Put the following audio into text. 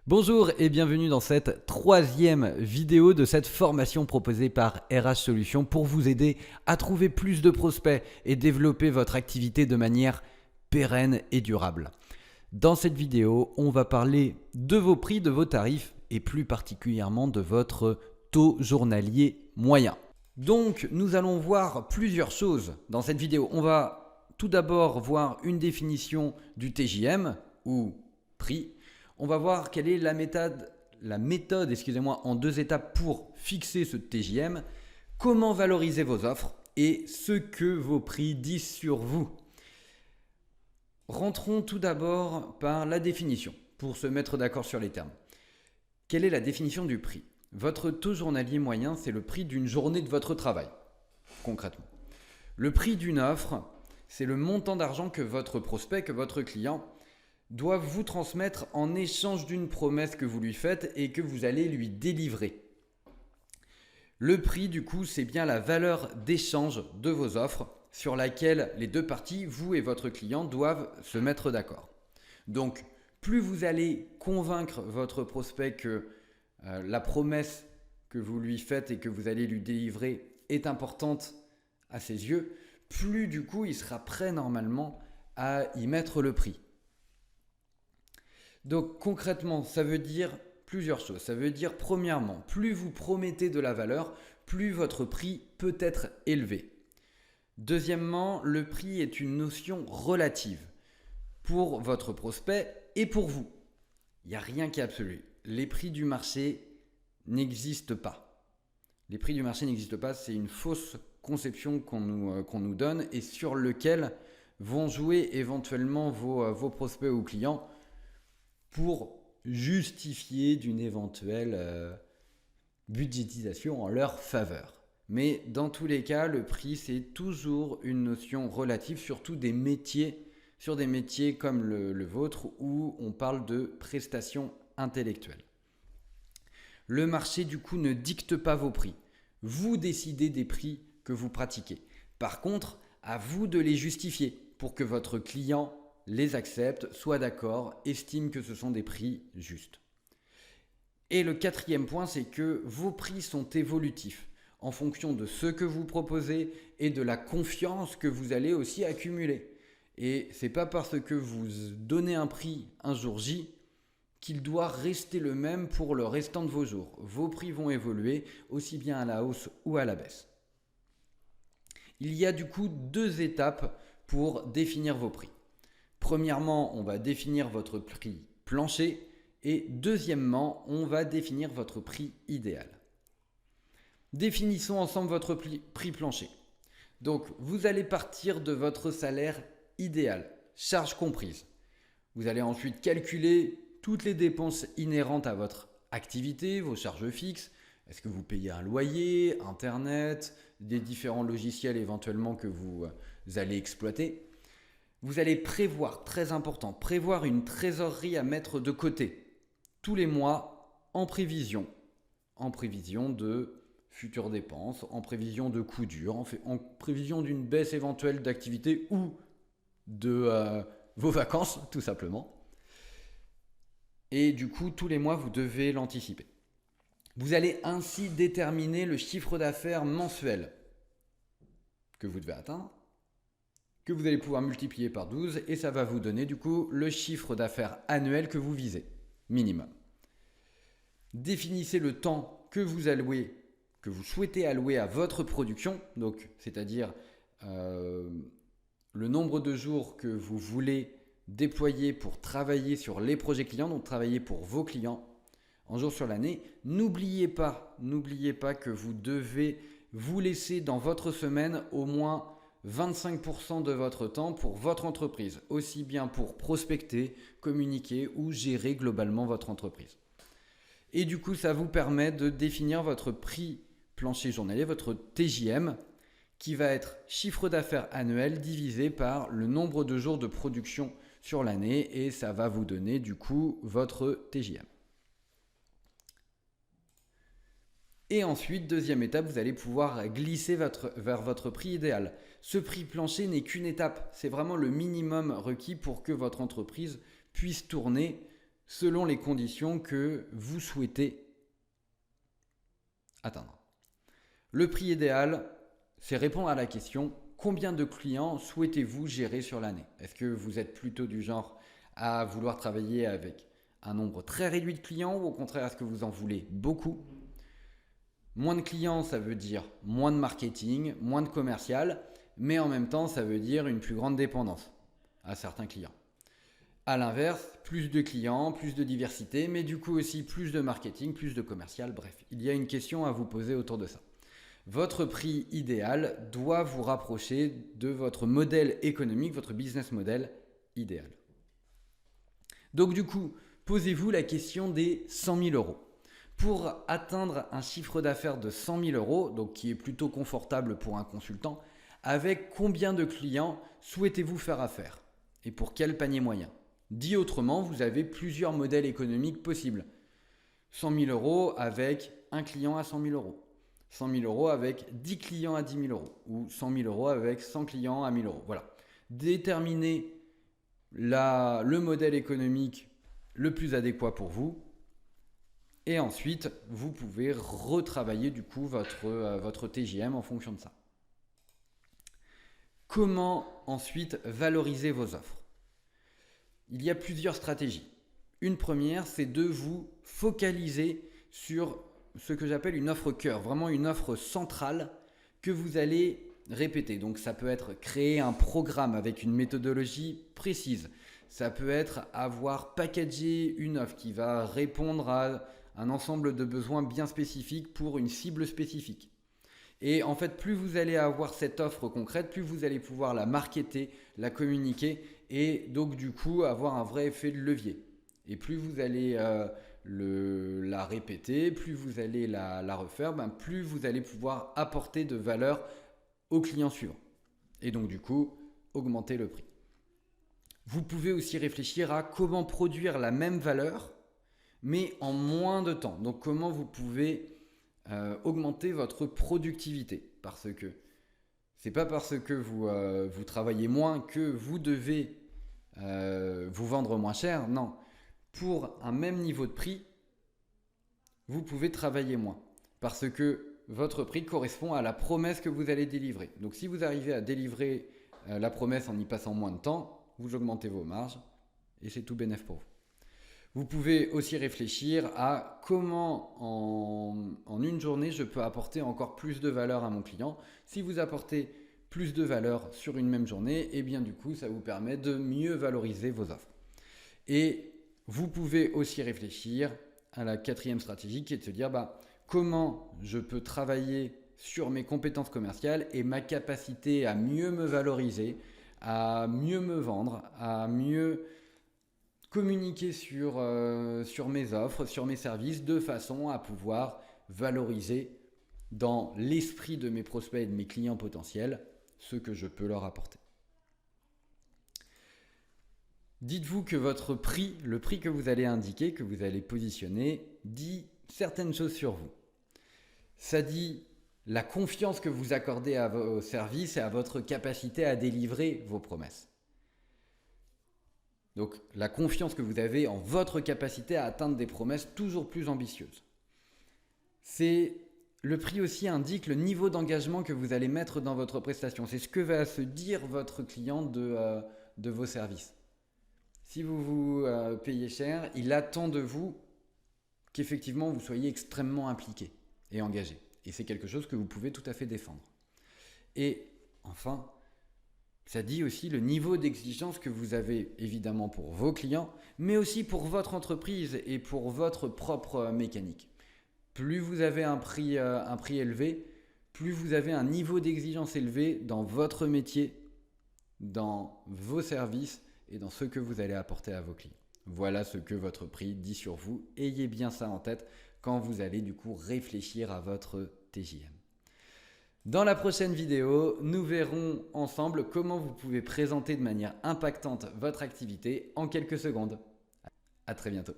Bonjour et bienvenue dans cette troisième vidéo de cette formation proposée par RH Solutions pour vous aider à trouver plus de prospects et développer votre activité de manière pérenne et durable. Dans cette vidéo, on va parler de vos prix, de vos tarifs et plus particulièrement de votre taux journalier moyen. Donc, nous allons voir plusieurs choses dans cette vidéo. On va tout d'abord voir une définition du TJM ou prix. On va voir quelle est la méthode en 2 étapes pour fixer ce TJM, comment valoriser vos offres et ce que vos prix disent sur vous. Rentrons tout d'abord par la définition pour se mettre d'accord sur les termes. Quelle est la définition du prix ? Votre taux journalier moyen, c'est le prix d'une journée de votre travail, concrètement. Le prix d'une offre, c'est le montant d'argent que votre prospect, que votre client doivent vous transmettre en échange d'une promesse que vous lui faites et que vous allez lui délivrer. Le prix, du coup, c'est bien la valeur d'échange de vos offres sur laquelle les deux parties, vous et votre client, doivent se mettre d'accord. Donc, plus vous allez convaincre votre prospect que la promesse que vous lui faites et que vous allez lui délivrer est importante à ses yeux, plus du coup, il sera prêt normalement à y mettre le prix. Donc concrètement, ça veut dire plusieurs choses. Ça veut dire premièrement, plus vous promettez de la valeur, plus votre prix peut être élevé. Deuxièmement, le prix est une notion relative pour votre prospect et pour vous. Il n'y a rien qui est absolu. Les prix du marché n'existent pas. Les prix du marché n'existent pas, c'est une fausse conception qu'on nous donne et sur lequel vont jouer éventuellement vos prospects ou clients pour justifier d'une éventuelle budgétisation en leur faveur. Mais dans tous les cas, le prix, c'est toujours une notion relative, surtout sur des métiers comme le vôtre où on parle de prestations intellectuelles. Le marché, du coup, ne dicte pas vos prix. Vous décidez des prix que vous pratiquez. Par contre, à vous de les justifier pour que votre client les accepte, soit d'accord, estime que ce sont des prix justes. Et le quatrième point, c'est que vos prix sont évolutifs en fonction de ce que vous proposez et de la confiance que vous allez aussi accumuler. Et ce n'est pas parce que vous donnez un prix un jour J qu'il doit rester le même pour le restant de vos jours. Vos prix vont évoluer aussi bien à la hausse ou à la baisse. Il y a du coup 2 étapes pour définir vos prix. Premièrement, on va définir votre prix plancher et deuxièmement, on va définir votre prix idéal. Définissons ensemble votre prix plancher. Donc, vous allez partir de votre salaire idéal, charges comprises. Vous allez ensuite calculer toutes les dépenses inhérentes à votre activité, vos charges fixes. Est-ce que vous payez un loyer, Internet, des différents logiciels éventuellement que vous allez exploiter ? Vous allez prévoir, très important, prévoir une trésorerie à mettre de côté tous les mois en prévision de futures dépenses, en prévision de coups durs, en prévision d'une baisse éventuelle d'activité ou de vos vacances, tout simplement. Et du coup, tous les mois, vous devez l'anticiper. Vous allez ainsi déterminer le chiffre d'affaires mensuel que vous devez atteindre, que vous allez pouvoir multiplier par 12 et ça va vous donner du coup le chiffre d'affaires annuel que vous visez, minimum. Définissez le temps que vous souhaitez allouer à votre production, donc c'est-à-dire le nombre de jours que vous voulez déployer pour travailler sur les projets clients, donc travailler pour vos clients en jours sur l'année. N'oubliez pas que vous devez vous laisser dans votre semaine au moins 25% de votre temps pour votre entreprise, aussi bien pour prospecter, communiquer ou gérer globalement votre entreprise. Et du coup, ça vous permet de définir votre prix plancher journalier, votre TJM, qui va être chiffre d'affaires annuel divisé par le nombre de jours de production sur l'année et ça va vous donner du coup votre TJM. Et ensuite, deuxième étape, vous allez pouvoir glisser vers votre prix idéal. Ce prix plancher n'est qu'une étape, c'est vraiment le minimum requis pour que votre entreprise puisse tourner selon les conditions que vous souhaitez atteindre. Le prix idéal, c'est répondre à la question combien de clients souhaitez-vous gérer sur l'année? Est-ce que vous êtes plutôt du genre à vouloir travailler avec un nombre très réduit de clients ou au contraire est-ce que vous en voulez beaucoup? Moins de clients, ça veut dire moins de marketing, moins de commercial, mais en même temps, ça veut dire une plus grande dépendance à certains clients. A l'inverse, plus de clients, plus de diversité, mais du coup aussi plus de marketing, plus de commercial. Bref, il y a une question à vous poser autour de ça. Votre prix idéal doit vous rapprocher de votre modèle économique, votre business model idéal. Donc du coup, posez-vous la question des 100 000 euros. Pour atteindre un chiffre d'affaires de 100 000 euros, donc qui est plutôt confortable pour un consultant, avec combien de clients souhaitez-vous faire affaire? Et pour quel panier moyen? Dit autrement, vous avez plusieurs modèles économiques possibles. 100 000 euros avec un client à 100 000 euros. 100 000 euros avec 10 clients à 10 000 euros. Ou 100 000 euros avec 100 clients à 1 000 euros. Voilà. Déterminez le modèle économique le plus adéquat pour vous. Et ensuite, vous pouvez retravailler du coup votre TJM en fonction de ça. Comment ensuite valoriser vos offres? Il y a plusieurs stratégies. Une première, c'est de vous focaliser sur ce que j'appelle une offre cœur, vraiment une offre centrale que vous allez répéter. Donc ça peut être créer un programme avec une méthodologie précise. Ça peut être avoir packagé une offre qui va répondre à un ensemble de besoins bien spécifiques pour une cible spécifique. Et en fait, plus vous allez avoir cette offre concrète, plus vous allez pouvoir la marketer, la communiquer et donc du coup avoir un vrai effet de levier. Et plus vous allez la répéter, plus vous allez la refaire, plus vous allez pouvoir apporter de valeur au client suivant. Et donc du coup, augmenter le prix. Vous pouvez aussi réfléchir à comment produire la même valeur mais en moins de temps. Donc comment vous pouvez augmenter votre productivité? Parce que c'est pas parce que vous travaillez moins que vous devez vous vendre moins cher. Non, pour un même niveau de prix, vous pouvez travailler moins. Parce que votre prix correspond à la promesse que vous allez délivrer. Donc si vous arrivez à délivrer la promesse en y passant moins de temps, vous augmentez vos marges et c'est tout bénef pour vous. Vous pouvez aussi réfléchir à comment en une journée je peux apporter encore plus de valeur à mon client. Si vous apportez plus de valeur sur une même journée, et bien du coup ça vous permet de mieux valoriser vos offres. Et vous pouvez aussi réfléchir à la quatrième stratégie qui est de se dire comment je peux travailler sur mes compétences commerciales et ma capacité à mieux me valoriser, à mieux me vendre, à mieux communiquer sur mes offres, sur mes services, de façon à pouvoir valoriser dans l'esprit de mes prospects et de mes clients potentiels ce que je peux leur apporter. Dites-vous que votre prix, le prix que vous allez indiquer, que vous allez positionner, dit certaines choses sur vous. Ça dit la confiance que vous accordez à vos services et à votre capacité à délivrer vos promesses. Donc la confiance que vous avez en votre capacité à atteindre des promesses toujours plus ambitieuses. Le prix aussi indique le niveau d'engagement que vous allez mettre dans votre prestation. C'est ce que va se dire votre client de vos services. Si vous vous payez cher, il attend de vous qu'effectivement vous soyez extrêmement impliqué et engagé. Et c'est quelque chose que vous pouvez tout à fait défendre. Et enfin, ça dit aussi le niveau d'exigence que vous avez évidemment pour vos clients, mais aussi pour votre entreprise et pour votre propre mécanique. Plus vous avez un prix élevé, plus vous avez un niveau d'exigence élevé dans votre métier, dans vos services et dans ce que vous allez apporter à vos clients. Voilà ce que votre prix dit sur vous. Ayez bien ça en tête quand vous allez du coup réfléchir à votre TJM. Dans la prochaine vidéo, nous verrons ensemble comment vous pouvez présenter de manière impactante votre activité en quelques secondes. À très bientôt.